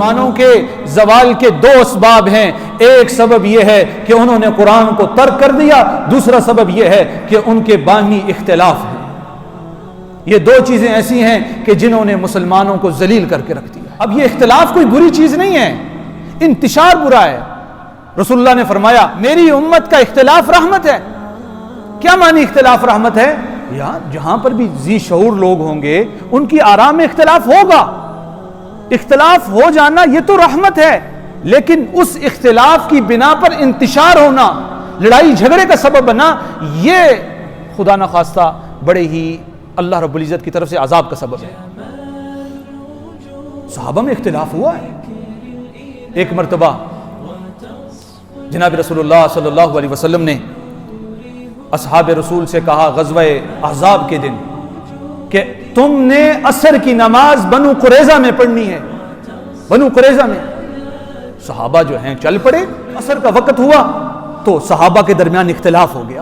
مسلمانوں کے زوال کے دو اسباب ہیں. ایک سبب یہ ہے کہ انہوں نے قرآن کو ترک کر دیا، دوسرا سبب یہ ہے کہ ان کے باہمی اختلاف ہیں. یہ دو چیزیں ایسی ہیں کہ جنہوں نے مسلمانوں کو ذلیل کر کے رکھ دیا. اب یہ اختلاف کوئی بری چیز نہیں ہے، انتشار برا ہے. رسول اللہ نے فرمایا میری امت کا اختلاف رحمت ہے. کیا معنی اختلاف رحمت ہے؟ یار جہاں پر بھی ذی شعور لوگ ہوں گے ان کی آرام میں اختلاف ہوگا. اختلاف ہو جانا یہ تو رحمت ہے، لیکن اس اختلاف کی بنا پر انتشار ہونا، لڑائی جھگڑے کا سبب بنا، یہ خدا نخواستہ بڑے ہی اللہ رب العزت کی طرف سے عذاب کا سبب ہے. صحابہ میں اختلاف ہوا ہے. ایک مرتبہ جناب رسول اللہ صلی اللہ علیہ وسلم نے اصحاب رسول سے کہا غزوہ احزاب کے دن کہ تم نے عصر کی نماز بنو قریظہ میں پڑھنی ہے. بنو قریظہ میں صحابہ جو ہیں چل پڑے. عصر کا وقت ہوا تو صحابہ کے درمیان اختلاف ہو گیا.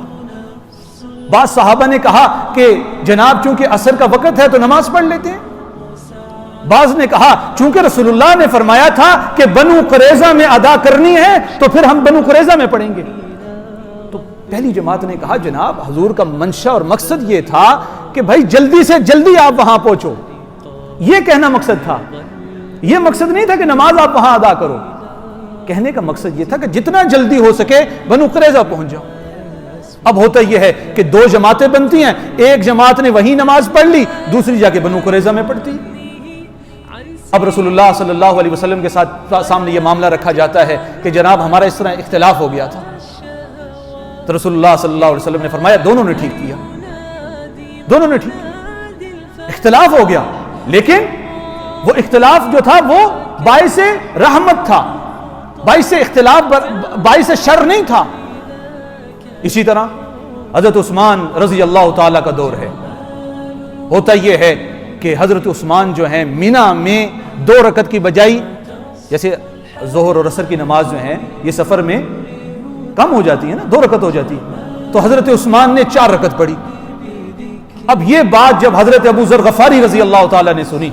بعض صحابہ نے کہا کہ جناب چونکہ عصر کا وقت ہے تو نماز پڑھ لیتے ہیں. بعض نے کہا چونکہ رسول اللہ نے فرمایا تھا کہ بنو قریظہ میں ادا کرنی ہے تو پھر ہم بنو قریظہ میں پڑھیں گے. تو پہلی جماعت نے کہا جناب حضور کا منشا اور مقصد یہ تھا کہ بھائی جلدی سے جلدی آپ وہاں پہنچو. یہ کہنا مقصد تھا، یہ مقصد نہیں تھا کہ نماز آپ وہاں ادا کرو. کہنے کا مقصد یہ تھا کہ جتنا جلدی ہو سکے بنو قریظہ پہنچ جاؤ. اب ہوتا یہ ہے کہ دو جماعتیں بنتی ہیں، ایک جماعت نے وہیں نماز پڑھ لی، دوسری جا کے بنو قریظہ میں پڑھتی. اب رسول اللہ صلی اللہ علیہ وسلم کے سامنے یہ معاملہ رکھا جاتا ہے کہ جناب ہمارا اس طرح اختلاف ہو گیا تھا. تو رسول اللہ صلی اللہ علیہ وسلم نے فرمایا دونوں نے ٹھیک کیا، دونوں نے ٹھیک کیا. اختلاف ہو گیا لیکن وہ اختلاف جو تھا وہ باعث رحمت تھا، باعث اختلاف باعث شر نہیں تھا. اسی طرح حضرت عثمان رضی اللہ تعالیٰ کا دور ہے. ہوتا یہ ہے کہ حضرت عثمان جو ہیں مینا میں 2 رکعت کی بجائی، جیسے ظہر اور عصر کی نماز جو ہیں یہ سفر میں کم ہو جاتی ہے نا، 2 رکعت ہو جاتی ہے، تو حضرت عثمان نے 4 رکعت پڑھی. اب یہ بات جب حضرت ابو ذر غفاری رضی اللہ تعالیٰ نے سنی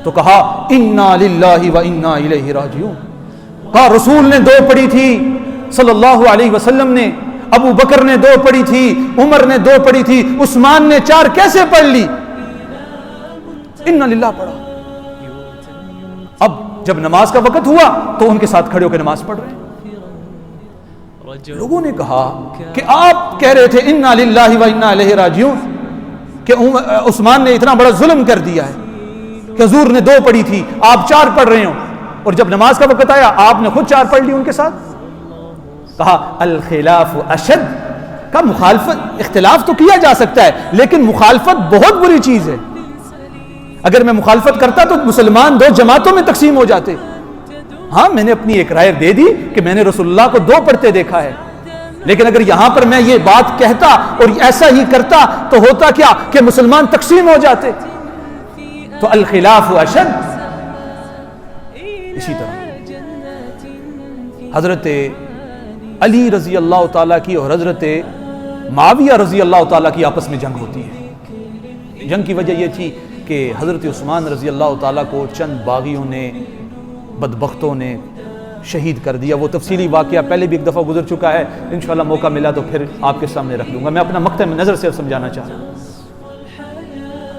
تو کہا انا للہ و انا الیہ راجعون. کہا رسول نے 2 پڑھی تھی صلی اللہ علیہ وسلم نے، ابو بکر نے 2 پڑھی تھی، عمر نے 2 پڑھی تھی، عثمان نے 4 کیسے پڑھ لی؟ انا للہ پڑھا. اب جب نماز کا وقت ہوا تو ان کے ساتھ کھڑے ہو کے نماز پڑھ رہے ہیں. لوگوں نے کہا کہ آپ کہہ رہے تھے انا للہ و انا الیہ راجعون، کہ عثمان نے اتنا بڑا ظلم کر دیا ہے کہ حضور نے 2 پڑھی تھی آپ 4 پڑھ رہے ہو، اور جب نماز کا وقت آیا آپ نے خود 4 پڑھ لی ان کے ساتھ. کہا الخلاف اشد، کا مخالفت، اختلاف تو کیا جا سکتا ہے لیکن مخالفت بہت بری چیز ہے. اگر میں مخالفت کرتا تو مسلمان 2 جماعتوں میں تقسیم ہو جاتے. ہاں میں نے اپنی ایک رائے دے دی کہ میں نے رسول اللہ کو 2 پڑھتے دیکھا ہے، لیکن اگر یہاں پر میں یہ بات کہتا اور ایسا ہی کرتا تو ہوتا کیا کہ مسلمان تقسیم ہو جاتے. تو الخلاف اشد. اسی طرح حضرت علی رضی اللہ تعالیٰ کی اور حضرت معاویہ رضی اللہ تعالیٰ کی آپس میں جنگ ہوتی ہے. جنگ کی وجہ یہ تھی کہ حضرت عثمان رضی اللہ تعالیٰ کو چند باغیوں نے، بدبختوں نے شہید کر دیا. وہ تفصیلی واقعہ پہلے بھی ایک دفعہ گزر چکا ہے، انشاءاللہ موقع ملا تو پھر آپ کے سامنے رکھ لوں گا. میں اپنا مقطع نظر سے سمجھانا چاہ رہا ہوں.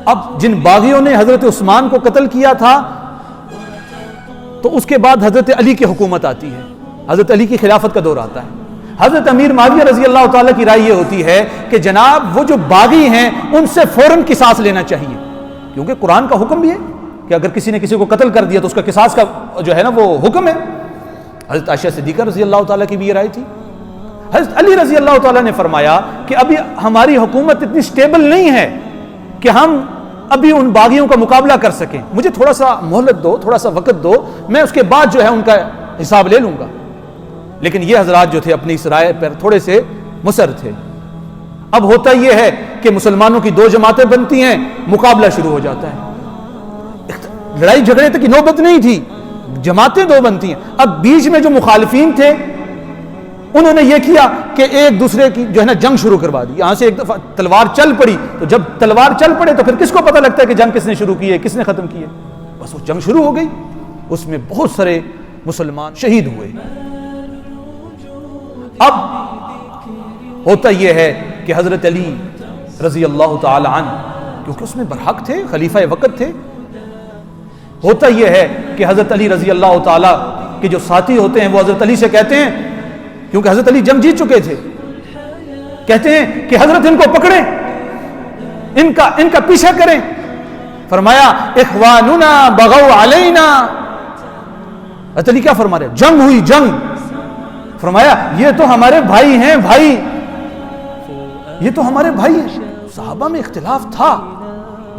اب جن باغیوں نے حضرت عثمان کو قتل کیا تھا تو اس کے بعد حضرت علی کی حکومت آتی ہے، حضرت علی کی خلافت کا دور آتا ہے. حضرت امیر معاویہ رضی اللہ تعالیٰ کی رائے یہ ہوتی ہے کہ جناب وہ جو باغی ہیں ان سے فوراً قصاص لینا چاہیے، کیونکہ قرآن کا حکم بھی ہے کہ اگر کسی نے کسی کو قتل کر دیا تو اس کا قصاص کا جو ہے نا وہ حکم ہے. حضرت عائشہ صدیقہ رضی اللہ تعالیٰ کی بھی یہ رائے تھی. حضرت علی رضی اللہ تعالیٰ نے فرمایا کہ ابھی ہماری حکومت اتنی سٹیبل نہیں ہے کہ ہم ابھی ان باغیوں کا مقابلہ کر سکیں، مجھے تھوڑا سا مہلت دو، تھوڑا سا وقت دو، میں اس کے بعد جو ہے ان کا حساب لے لوں گا. لیکن یہ حضرات جو تھے اپنی اس رائے پر تھوڑے سے مصر تھے. اب ہوتا یہ ہے کہ مسلمانوں کی 2 جماعتیں بنتی ہیں، مقابلہ شروع ہو جاتا ہے. لڑائی جھگڑے تک کی نوبت نہیں تھی، جماعتیں 2 بنتی ہیں. اب بیچ میں جو مخالفین تھے انہوں نے یہ کیا کہ ایک دوسرے کی جو ہے نا جنگ شروع کروا دی. یہاں سے ایک دفعہ تلوار چل پڑی تو جب تلوار چل پڑے تو پھر کس کو پتہ لگتا ہے کہ جنگ کس نے شروع کی ہے، کس نے ختم کی ہے؟ بس وہ جنگ شروع ہو گئی. اس میں بہت سارے مسلمان شہید ہوئے۔ اب ہوتا یہ ہے کہ حضرت علی رضی اللہ تعالی عنہ، کیونکہ اس میں برحق تھے، خلیفہ وقت تھے، ہوتا یہ ہے کہ حضرت علی رضی اللہ تعالی کے جو ساتھی ہوتے ہیں وہ حضرت علی سے کہتے ہیں، کیونکہ حضرت علی جنگ جیت چکے تھے، کہتے ہیں کہ حضرت ان کو پکڑیں، ان کا پیچھا کریں۔ فرمایا اخواننا بغوا علینا، حضرت علی کیا فرما رہے؟ جنگ ہوئی، جنگ، فرمایا یہ تو ہمارے بھائی ہیں، بھائی، یہ تو ہمارے بھائی ہیں۔ صحابہ میں اختلاف تھا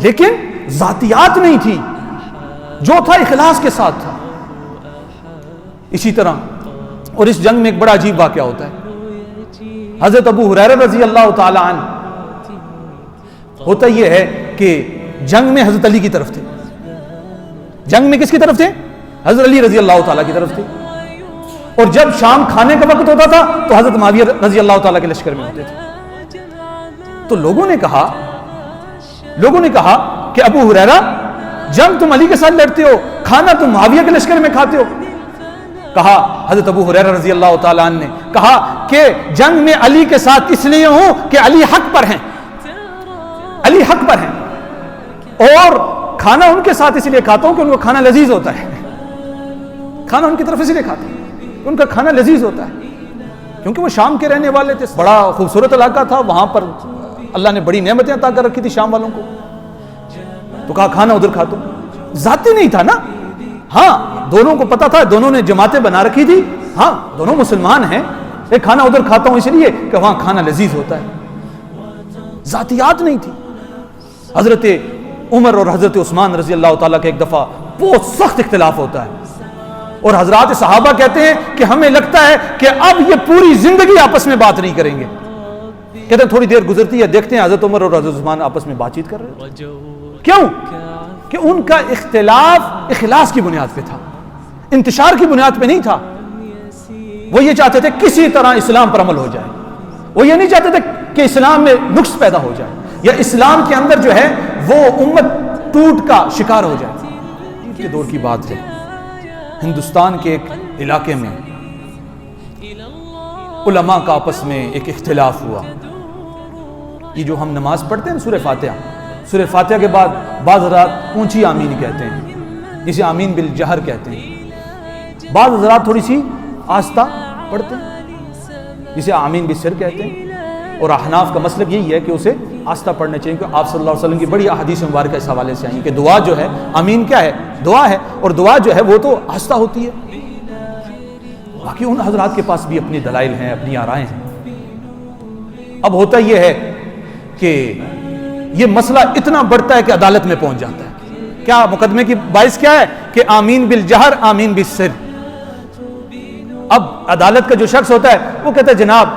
لیکن ذاتیات نہیں تھی، جو تھا اخلاص کے ساتھ تھا۔ اسی طرح اور اس جنگ میں ایک بڑا عجیب واقعہ ہوتا ہے۔ حضرت ابو ہریرہ رضی اللہ تعالی عنہ، ہوتا یہ ہے کہ جنگ میں حضرت علی کی طرف تھے، جنگ میں کس کی طرف تھے؟ حضرت علی رضی اللہ تعالیٰ کی طرف تھے، اور جب شام کھانے کا وقت ہوتا تھا تو حضرت معاویہ رضی اللہ تعالیٰ کے لشکر میں ہوتے تھے۔ تو لوگوں نے کہا کہ ابو ہریرہ، جنگ تم علی کے ساتھ لڑتے ہو، کھانا تم معاویہ کے لشکر میں کھاتے ہو۔ کہا حضرت ابو ہریرہ رضی اللہ تعالیٰ عنہ نے کہا کہ جنگ میں علی کے ساتھ اس لیے ہوں کہ علی حق پر ہیں، علی حق پر ہیں، اور کھانا ان کے ساتھ اس لیے کھاتا ہوں کہ ان کو کھانا لذیذ ہوتا ہے، کھانا ان کی طرف اس لیے کھاتا ہوں، ان کا کھانا لذیذ ہوتا ہے، کیونکہ وہ شام کے رہنے والے تھے، بڑا خوبصورت علاقہ تھا، وہاں پر اللہ نے بڑی نعمتیں عطا کر رکھی تھی شام والوں کو، تو کہا کھانا ادھر کھاتا ہوں۔ ذاتی نہیں تھا نا، ہاں دونوں کو پتا تھا، دونوں نے جماعتیں بنا رکھی تھی، ہاں دونوں مسلمان ہیں، ایک کھانا ادھر کھاتا ہوں اس لیے کہ وہاں کھانا لذیذ ہوتا ہے، ذاتیات نہیں تھی۔ حضرت عمر اور حضرت عثمان رضی اللہ تعالیٰ کا ایک دفعہ بہت سخت اختلاف ہوتا ہے، اور حضرات صحابہ کہتے ہیں کہ ہمیں لگتا ہے کہ اب یہ پوری زندگی آپس میں بات نہیں کریں گے، کہتے ہیں تھوڑی دیر گزرتی ہے، دیکھتے ہیں حضرت عمر اور حضرت عثمان آپس میں بات چیت کر رہے ہیں۔ کیوں؟ کہ ان کا اختلاف اخلاص کی بنیاد پہ تھا، انتشار کی بنیاد پہ نہیں تھا۔ وہ یہ چاہتے تھے کسی طرح اسلام پر عمل ہو جائے، وہ یہ نہیں چاہتے تھے کہ اسلام میں نقص پیدا ہو جائے یا اسلام کے اندر جو ہے وہ امت ٹوٹ کا شکار ہو جائے۔ کے دور کی بات ہے، ہندوستان کے ایک علاقے میں علماء کا آپس میں ایک اختلاف ہوا۔ یہ جو ہم نماز پڑھتے ہیں سورہ فاتحہ، سورہ فاتحہ کے بعد بعض حضرات اونچی آمین کہتے ہیں، جسے آمین بالجہر کہتے ہیں، بعض حضرات تھوڑی سی آہستہ پڑھتے ہیں جسے آمین بالسر کہتے ہیں، اور احناف کا مسلک یہی ہے کہ اسے آہستہ پڑھنا چاہیے، کیونکہ آپ صلی اللہ علیہ وسلم کی بڑی احادیث مبارکہ اس حوالے سے آئی کہ دعا جو ہے، آمین کیا ہے؟ دعا ہے، اور دعا جو ہے وہ تو آہستہ ہوتی ہے۔ باقی ان حضرات کے پاس بھی اپنی دلائل ہیں، اپنی آرائیں ہیں۔ اب ہوتا یہ ہے کہ یہ مسئلہ اتنا بڑھتا ہے کہ عدالت میں پہنچ جاتا ہے۔ کیا مقدمے کی باعث کیا ہے؟ کہ آمین بالجہر، آمین بالسر۔ اب عدالت کا جو شخص ہوتا ہے وہ کہتا ہے جناب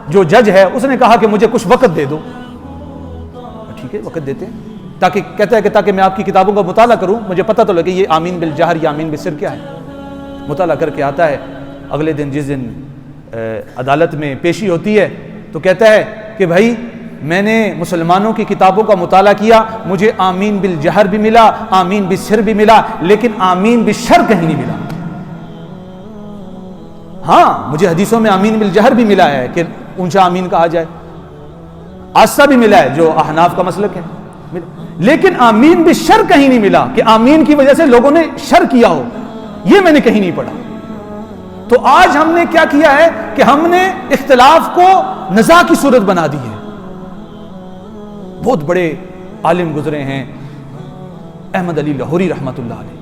جو جج ہے اس نے کہا کہ مجھے کچھ وقت دے دو، ٹھیک ہے وقت دیتے ہیں، تاکہ کہتا ہے کہ تاکہ میں آپ کی کتابوں کا مطالعہ کروں، مجھے پتہ تو لگے یہ آمین بالجہر یا آمین بالسر کیا ہے۔ مطالعہ کر کے آتا ہے، اگلے دن جس دن عدالت میں پیشی ہوتی ہے تو کہتا ہے کہ بھائی میں نے مسلمانوں کی کتابوں کا مطالعہ کیا، مجھے آمین بالجہر بھی ملا، آمین بالسر بھی ملا، لیکن آمین بالشر کہیں نہیں ملا۔ ہاں مجھے حدیثوں میں آمین بالجہر بھی ملا ہے کہ اونچا آمین کہا جائے، آہستہ بھی ملا ہے جو احناف کا مسلک ہے، لیکن آمین بالشر کہیں نہیں ملا کہ آمین کی وجہ سے لوگوں نے شر کیا ہو، یہ میں نے کہیں نہیں پڑھا۔ تو آج ہم نے کیا کیا ہے کہ ہم نے اختلاف کو نزاع کی صورت بنا دی ہے۔ بہت بڑے عالم گزرے ہیں، احمد علی لاہوری رحمۃ اللہ علیہ،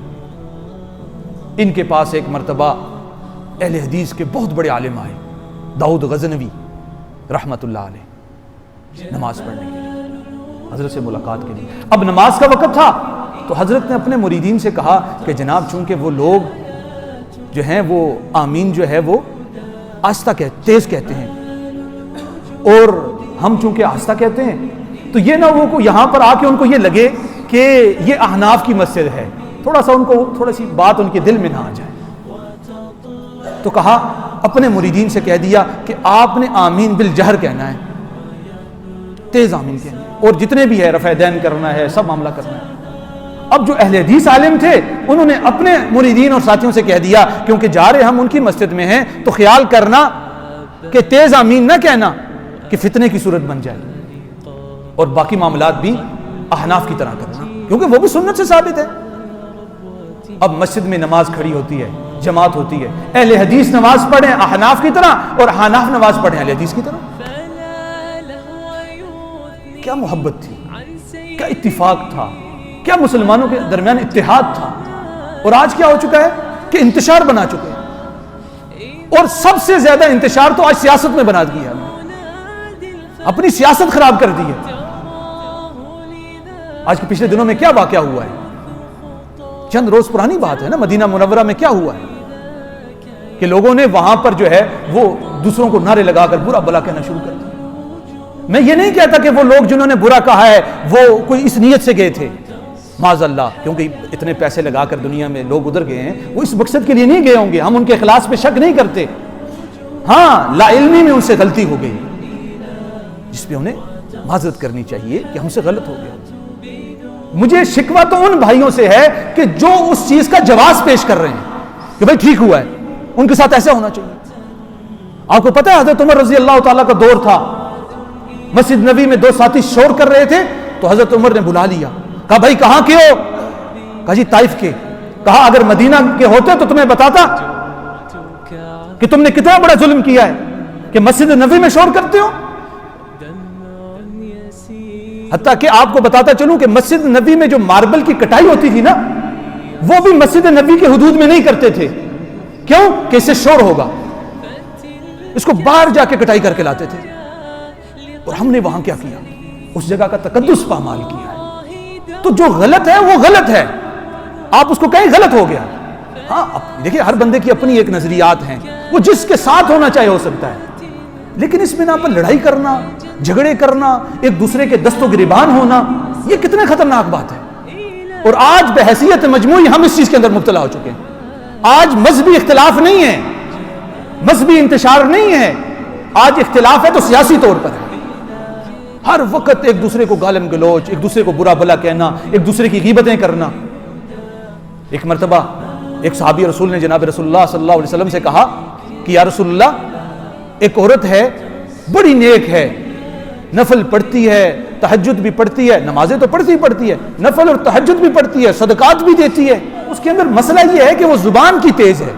ان کے پاس ایک مرتبہ اہل حدیث کے بہت بڑے عالم آئے، داؤد غزنوی رحمۃ اللہ علیہ، نماز پڑھنے کے لیے، حضرت سے ملاقات کے لیے۔ اب نماز کا وقت تھا تو حضرت نے اپنے مریدین سے کہا کہ جناب چونکہ وہ لوگ جو ہیں وہ آمین جو ہے وہ آہستہ تیز کہتے ہیں، اور ہم چونکہ آہستہ کہتے ہیں تو یہ نہ وہ یہاں پر آ کے ان کو یہ لگے کہ یہ احناف کی مسجد ہے، تھوڑا سا ان کو تھوڑی سی بات ان کے دل میں نہ آ جائے۔ تو کہا اپنے مریدین سے کہہ دیا کہ آپ نے آمین بالجہر کہنا ہے، تیز آمین کہنا ہے، اور جتنے بھی ہے رفع دین کرنا ہے، سب معاملہ کرنا ہے۔ اب جو اہل حدیث عالم تھے انہوں نے اپنے مریدین اور ساتھیوں سے کہہ دیا کیونکہ جا رہے ہم ان کی مسجد میں ہیں تو خیال کرنا کہ تیز آمین نہ کہنا کہ فتنے کی صورت بن جائے، اور باقی معاملات بھی احناف کی طرح کرنا کیونکہ وہ بھی سنت سے ثابت ہے۔ اب مسجد میں نماز کھڑی ہوتی ہے، جماعت ہوتی ہے، اہل حدیث نماز پڑھیں احناف کی طرح اور احناف نماز پڑھیں اہل حدیث کی طرح۔ کیا محبت تھی، کیا اتفاق تھا، کیا مسلمانوں کے درمیان اتحاد تھا، اور آج کیا ہو چکا ہے کہ انتشار بنا چکے ہیں، اور سب سے زیادہ انتشار تو آج سیاست میں بنا دیا ہے، اپنی سیاست خراب کر دی ہے۔ آج کے پچھلے دنوں میں کیا واقعہ ہوا ہے، چند روز پرانی بات ہے نا، مدینہ منورہ میں کیا ہوا ہے کہ لوگوں نے وہاں پر جو ہے وہ دوسروں کو نعرے لگا کر برا بلا کہنا شروع کر دیا۔ میں یہ نہیں کہتا کہ وہ لوگ جنہوں نے برا کہا ہے وہ کوئی اس نیت سے گئے تھے، معاذ اللہ، کیونکہ اتنے پیسے لگا کر دنیا میں لوگ ادھر گئے ہیں، وہ اس مقصد کے لیے نہیں گئے ہوں گے، ہم ان کے اخلاص پہ شک نہیں کرتے۔ ہاں، لا علمی میں ان سے غلطی ہو گئی جس پہ انہیں معذرت کرنی چاہیے کہ ہم سے غلط ہو گیا۔ مجھے شکوہ تو ان بھائیوں سے ہے کہ جو اس چیز کا جواز پیش کر رہے ہیں کہ بھائی ٹھیک ہوا ہے، ان کے ساتھ ایسا ہونا چاہیے۔ آپ کو پتہ ہے حضرت عمر رضی اللہ تعالیٰ کا دور تھا، مسجد نبی میں دو ساتھی شور کر رہے تھے تو حضرت عمر نے بلا لیا، کہا بھائی کہاں کے ہو؟ کہا جی طائف کے۔ کہا اگر مدینہ کے ہوتے تو تمہیں بتاتا کہ تم نے کتنا بڑا ظلم کیا ہے کہ مسجد نبی میں شور کرتے ہو۔ حتیٰ کہ آپ کو بتاتا چلوں کہ مسجد نبی میں جو ماربل کی کٹائی ہوتی تھی نا، وہ بھی مسجد نبی کے حدود میں نہیں کرتے تھے، کیوں کہ اس سے شور ہوگا، اس کو باہر جا کے کٹائی کر کے لاتے تھے۔ اور ہم نے وہاں کیا کیا، اس جگہ کا تقدس پامال کیا ہے۔ تو جو غلط ہے وہ غلط ہے، آپ اس کو کہیں غلط ہو گیا۔ ہاں دیکھیں ہر بندے کی اپنی ایک نظریات ہیں، وہ جس کے ساتھ ہونا چاہے ہو سکتا ہے، لیکن اس بنا پر لڑائی کرنا، جھگڑے کرنا، ایک دوسرے کے دست و گریبان ہونا، یہ کتنے خطرناک بات ہے۔ اور آج بحیثیت مجموعی ہم اس چیز کے اندر مبتلا ہو چکے ہیں۔ آج مذہبی اختلاف نہیں ہے، مذہبی انتشار نہیں ہے، آج اختلاف ہے تو سیاسی طور پر ہے۔ ہر وقت ایک دوسرے کو گالم گلوچ، ایک دوسرے کو برا بلا کہنا، ایک دوسرے کی غیبتیں کرنا۔ ایک مرتبہ ایک صحابی رسول نے جناب رسول اللہ صلی اللہ علیہ وسلم سے کہا کہ یا رسول اللہ، ایک عورت ہے بڑی نیک ہے، نفل پڑھتی ہے، تہجد بھی پڑھتی ہے، نمازیں تو پڑھتی ہے، نفل اور تہجد بھی پڑھتی ہے، صدقات بھی دیتی ہے، اس کے اندر مسئلہ یہ ہے کہ وہ زبان کی تیز ہے،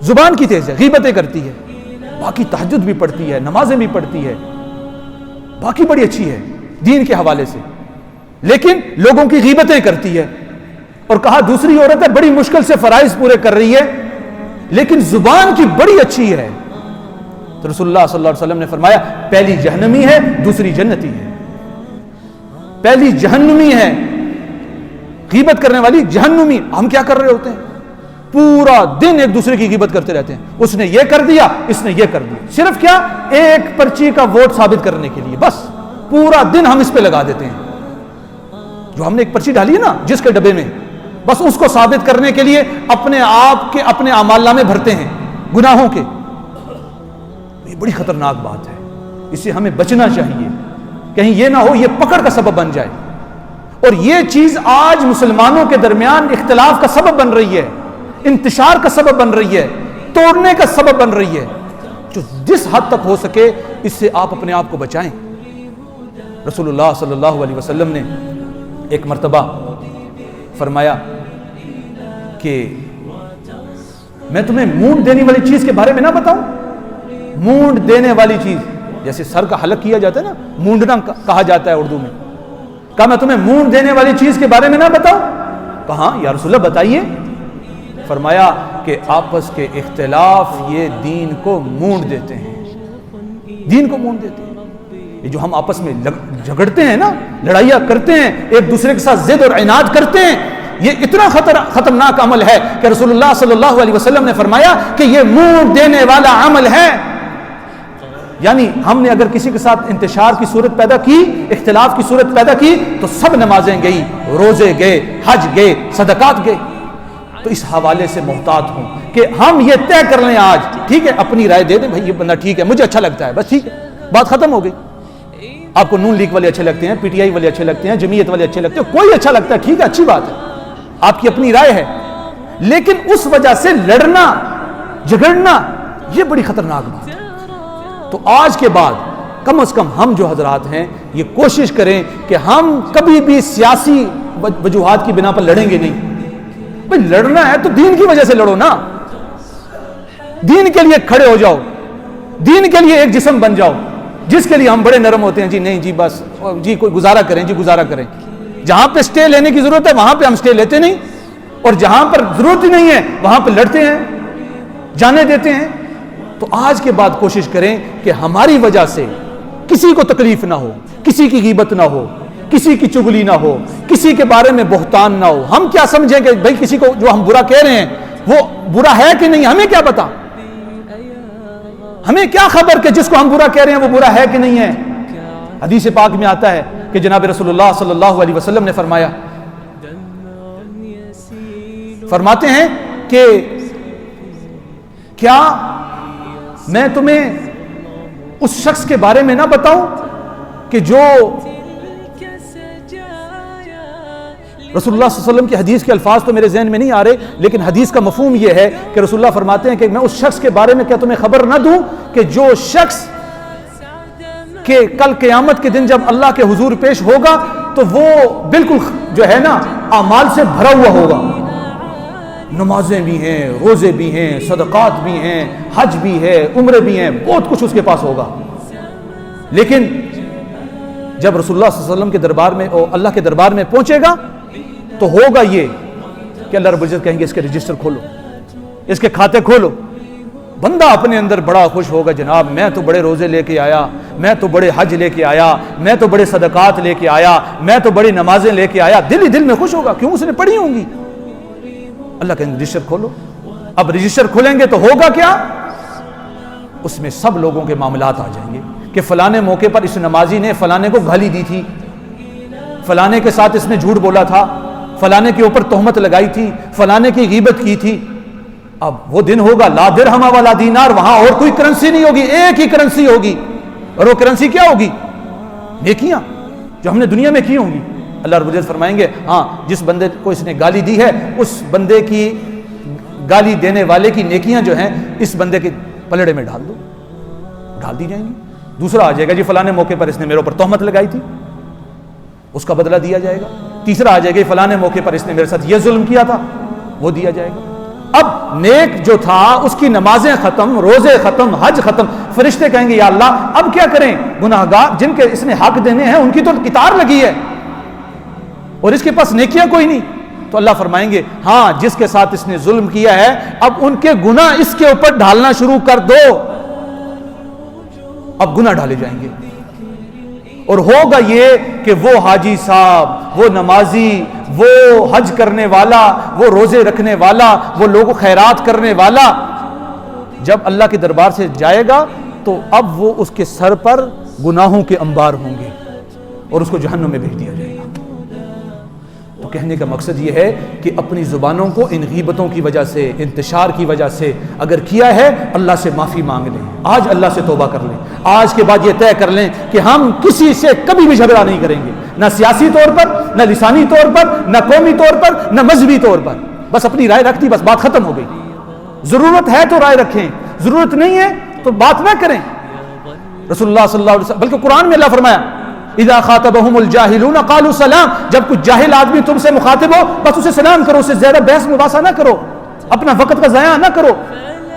زبان کی تیز ہے، غیبتیں کرتی ہے، باقی تہجد بھی پڑھتی ہے، نمازیں بھی پڑھتی ہے، باقی بڑی اچھی ہے دین کے حوالے سے، لیکن لوگوں کی غیبتیں کرتی ہے۔ اور کہا دوسری عورت ہے بڑی مشکل سے فرائض پورے کر رہی ہے لیکن زبان کی بڑی اچھی ہے۔ تو رسول اللہ صلی اللہ علیہ وسلم نے فرمایا پہلی جہنمی ہے دوسری جنتی ہے، پہلی جہنمی ہے، غیبت کرنے والی جہنمی۔ ہم کیا کر رہے ہوتے ہیں؟ پورا دن ایک دوسرے کی غیبت کرتے رہتے ہیں، اس نے یہ کر دیا، اس نے یہ کر دیا، صرف کیا ایک پرچی کا ووٹ ثابت کرنے کے لیے، بس پورا دن ہم اس پہ لگا دیتے ہیں۔ جو ہم نے ایک پرچی ڈالی ہے نا جس کے ڈبے میں، بس اس کو ثابت کرنے کے لیے اپنے آپ کے اپنے اعمال نامے بھرتے ہیں گناہوں کے۔ یہ بڑی خطرناک بات ہے، اس سے ہمیں بچنا چاہیے، کہیں یہ نہ ہو یہ پکڑ کا سبب بن جائے۔ اور یہ چیز آج مسلمانوں کے درمیان اختلاف کا سبب بن رہی ہے، انتشار کا سبب بن رہی ہے، توڑنے کا سبب بن رہی ہے۔ جو جس حد تک ہو سکے اس سے آپ اپنے آپ کو بچائیں۔ رسول اللہ صلی اللہ علیہ وسلم نے ایک مرتبہ فرمایا کہ میں تمہیں مونڈ دینے والی چیز کے بارے میں نہ بتاؤں؟ مونڈ دینے والی چیز جیسے سر کا حلق کیا جاتا ہے نا، مونڈنا کہا جاتا ہے اردو میں۔ کہا میں تمہیں مونڈ دینے والی چیز کے بارے میں نہ بتاؤں؟ کہا یا رسول اللہ بتائیے۔ فرمایا کہ آپس کے اختلاف یہ دین کو مونڈ دیتے ہیں، دین کو مونڈ دیتے ہیں۔ یہ جو ہم آپس میں جھگڑتے ہیں نا، لڑائیاں کرتے ہیں، ایک دوسرے کے ساتھ ضد اور عناد کرتے ہیں، یہ اتنا خطرناک عمل ہے کہ رسول اللہ صلی اللہ علیہ وسلم نے فرمایا کہ یہ مونڈ دینے والا عمل ہے۔ یعنی ہم نے اگر کسی کے ساتھ انتشار کی صورت پیدا کی، اختلاف کی صورت پیدا کی، تو سب نمازیں گئی، روزے گئے، حج گئے، صدقات گئے۔ تو اس حوالے سے محتاط ہوں کہ ہم یہ طے کر لیں آج، ٹھیک ہے اپنی رائے دے دیں، بھائی یہ بندہ ٹھیک ہے، مجھے اچھا لگتا ہے، بس ٹھیک ہے، بات ختم ہو گئی۔ آپ کو نون لیگ والے اچھے لگتے ہیں, پی ٹی آئی والے اچھے لگتے ہیں, جمعیت والے اچھے لگتے ہیں, کوئی اچھا لگتا ہے, ٹھیک ہے, اچھی بات ہے, آپ کی اپنی رائے ہے, لیکن اس وجہ سے لڑنا جھگڑنا یہ بڑی خطرناک بات ہے. تو آج کے بعد کم از کم ہم جو حضرات ہیں یہ کوشش کریں کہ ہم کبھی بھی سیاسی وجوہات کی بنا پر لڑیں گے نہیں. بھئی لڑنا ہے تو دین کی وجہ سے لڑو نا, دین کے لیے کھڑے ہو جاؤ, دین کے لیے ایک جسم بن جاؤ. جس کے لیے ہم بڑے نرم ہوتے ہیں, جی نہیں جی بس جی کوئی گزارا کریں, جی گزارا کریں. جہاں پہ سٹے لینے کی ضرورت ہے وہاں پہ ہم سٹے لیتے نہیں, اور جہاں پر ضرورت ہی نہیں ہے وہاں پہ لڑتے ہیں, جانے دیتے ہیں. تو آج کے بعد کوشش کریں کہ ہماری وجہ سے کسی کو تکلیف نہ ہو, کسی کی غیبت نہ ہو, کسی کی چغلی نہ ہو, کسی کے بارے میں بہتان نہ ہو. ہم کیا سمجھیں کہ بھئی کسی کو جو ہم برا کہہ رہے ہیں وہ برا ہے کہ نہیں, ہمیں کیا پتا, ہمیں کیا خبر کہ جس کو ہم برا کہہ رہے ہیں وہ برا ہے کہ نہیں ہے. حدیث پاک میں آتا ہے کہ جناب رسول اللہ صلی اللہ علیہ وسلم نے فرمایا, فرماتے ہیں کہ کیا میں تمہیں اس شخص کے بارے میں نہ بتاؤں کہ جو رسول اللہ صلی اللہ علیہ وسلم کی حدیث کے الفاظ تو میرے ذہن میں نہیں آ رہے, لیکن حدیث کا مفہوم یہ ہے کہ رسول اللہ فرماتے ہیں کہ میں اس شخص کے بارے میں کیا تمہیں خبر نہ دوں کہ جو شخص کہ کل قیامت کے دن جب اللہ کے حضور پیش ہوگا تو وہ بالکل جو ہے نا اعمال سے بھرا ہوا ہوگا, نمازیں بھی ہیں, روزے بھی ہیں, صدقات بھی ہیں, حج بھی ہے, عمرے بھی ہیں, بہت کچھ اس کے پاس ہوگا. لیکن جب رسول اللہ صلی اللہ علیہ وسلم کے دربار میں اللہ کے دربار میں پہنچے گا تو ہوگا یہ کہ اللہ رب العزت کہیں گے اس کے رجسٹر کھولو, اس کے کھاتے کھولو. بندہ اپنے اندر بڑا خوش ہوگا, جناب میں تو بڑے روزے لے کے آیا, میں تو بڑے حج لے کے آیا, میں تو بڑے صدقات لے کے آیا, میں تو بڑی نمازیں لے کے آیا. دل ہی دل میں خوش ہوگا, کیوں, اس نے پڑھی ہوں گی. اللہ کہیں گے رجسٹر کھولو. اب رجسٹر کھولیں گے تو ہوگا کیا, اس میں سب لوگوں کے معاملات آ جائیں گے کہ فلانے موقع پر اس نمازی نے فلانے کو گالی دی تھی, فلانے کے ساتھ اس نے جھوٹ بولا تھا, فلانے کے اوپر تہمت لگائی تھی, فلانے کی غیبت کی تھی. اب وہ دن ہوگا لا درہم ولا دینار, وہاں اور کوئی کرنسی نہیں ہوگی, ایک ہی کرنسی ہوگی, اور وہ کرنسی کیا ہوگی, نیکیاں جو ہم نے دنیا میں کی ہوں گی. اللہ رب العزت فرمائیں گے ہاں جس بندے کو اس نے گالی دی ہے اس بندے کی گالی دینے والے کی نیکیاں جو ہیں اس بندے کے پلڑے میں ڈال دو, ڈال دی جائیں گی. دوسرا آ جائے گا جی فلانے موقع پر اس نے میرے اوپر تہمت لگائی تھی, اس کا بدلہ دیا جائے گا. تیسرا آ جائے گا فلانے موقع پر اس نے میرے ساتھ یہ ظلم کیا تھا, وہ دیا جائے گا. اب نیک جو تھا اس کی نمازیں ختم, روزے ختم, حج ختم. فرشتے کہیں گے یا اللہ اب کیا کریں, گناہگار جن کے اس نے حق دینے ہیں ان کی تو قطار لگی ہے اور اس کے پاس نیکیاں کوئی نہیں. تو اللہ فرمائیں گے ہاں جس کے ساتھ اس نے ظلم کیا ہے اب ان کے گناہ اس کے اوپر ڈھالنا شروع کر دو. اب گناہ ڈالے جائیں گے اور ہوگا یہ کہ وہ حاجی صاحب, وہ نمازی, وہ حج کرنے والا, وہ روزے رکھنے والا, وہ لوگوں خیرات کرنے والا جب اللہ کے دربار سے جائے گا تو اب وہ اس کے سر پر گناہوں کے انبار ہوں گے اور اس کو جہنم میں بھیج دیا جائے گا. تو کہنے کا مقصد یہ ہے کہ اپنی زبانوں کو ان غیبتوں کی وجہ سے, انتشار کی وجہ سے اگر کیا ہے اللہ سے معافی مانگ لیں, آج اللہ سے توبہ کر لیں. آج کے بعد یہ طے کر لیں کہ ہم کسی سے کبھی بھی جھگڑا نہیں کریں گے, نہ سیاسی طور پر, نہ لسانی طور پر, نہ قومی طور پر, نہ مذہبی طور پر. بس اپنی رائے رکھ دی, بس بات ختم ہو گئی. ضرورت ہے تو رائے رکھیں, ضرورت نہیں ہے تو بات نہ کریں. رسول اللہ صلی اللہ علیہ وسلم بلکہ قرآن میں اللہ فرمایا اذا خاطبهم الجاهلون قالوا سلام, جب کوئی جاہل آدمی تم سے مخاطب ہو بس اسے سلام کرو, اسے زیادہ بحث مباحثہ نہ کرو, اپنا وقت کا ضیاع نہ کرو.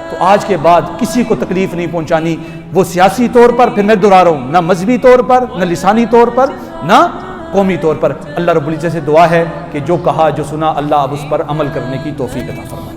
تو آج کے بعد کسی کو تکلیف نہیں پہنچانی, وہ سیاسی طور پر, پھر میں دہرا رہا ہوں, نہ مذہبی طور پر, نہ لسانی طور پر, نہ قومی طور پر. اللہ رب العزت سے دعا ہے کہ جو کہا جو سنا اللہ اب اس پر عمل کرنے کی توفیق عطا فرمائے.